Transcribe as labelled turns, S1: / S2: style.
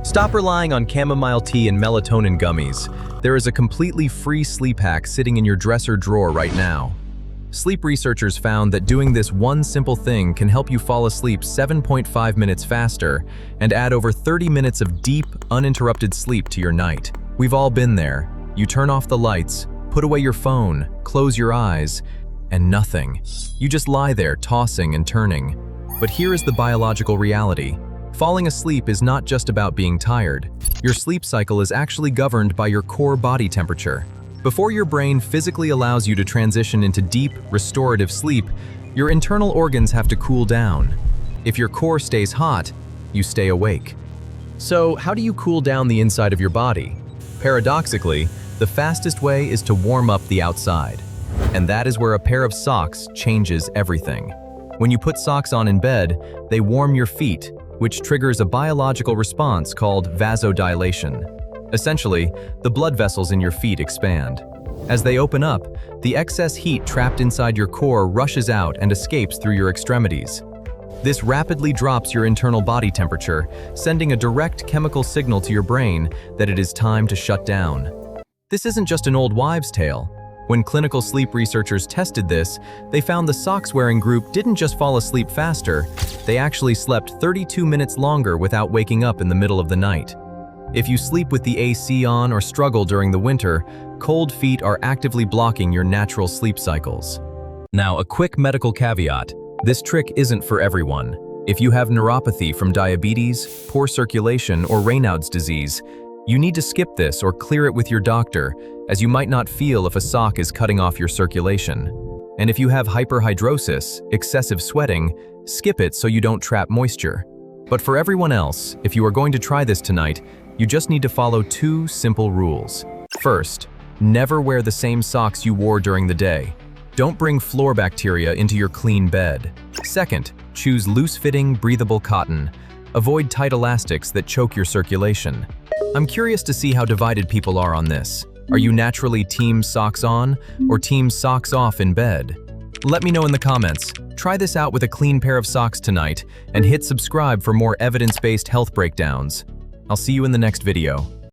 S1: Stop relying on chamomile tea and melatonin gummies. There is a completely free sleep hack sitting in your dresser drawer right now. Sleep researchers found that doing this one simple thing can help you fall asleep 7.5 minutes faster and add over 30 minutes of deep, uninterrupted sleep to your night. We've all been there. You turn off the lights, put away your phone, close your eyes, and nothing. You just lie there tossing and turning. But here is the biological reality. Falling asleep is not just about being tired. Your sleep cycle is actually governed by your core body temperature. Before your brain physically allows you to transition into deep, restorative sleep, your internal organs have to cool down. If your core stays hot, you stay awake. So, how do you cool down the inside of your body? Paradoxically, the fastest way is to warm up the outside. And that is where a pair of socks changes everything. When you put socks on in bed, they warm your feet, which triggers a biological response called vasodilation. Essentially, the blood vessels in your feet expand. As they open up, the excess heat trapped inside your core rushes out and escapes through your extremities. This rapidly drops your internal body temperature, sending a direct chemical signal to your brain that it is time to shut down. This isn't just an old wives' tale. When clinical sleep researchers tested this, they found the socks-wearing group didn't just fall asleep faster, they actually slept 32 minutes longer without waking up in the middle of the night. If you sleep with the AC on or struggle during the winter, cold feet are actively blocking your natural sleep cycles. Now, a quick medical caveat. This trick isn't for everyone. If you have neuropathy from diabetes, poor circulation, or Raynaud's disease, you need to skip this or clear it with your doctor, as you might not feel if a sock is cutting off your circulation. And if you have hyperhidrosis, excessive sweating, skip it so you don't trap moisture. But for everyone else, if you are going to try this tonight, you just need to follow two simple rules. First, never wear the same socks you wore during the day. Don't bring floor bacteria into your clean bed. Second, choose loose-fitting, breathable cotton. Avoid tight elastics that choke your circulation. I'm curious to see how divided people are on this. Are you naturally team socks on or team socks off in bed? Let me know in the comments. Try this out with a clean pair of socks tonight and hit subscribe for more evidence-based health breakdowns. I'll see you in the next video.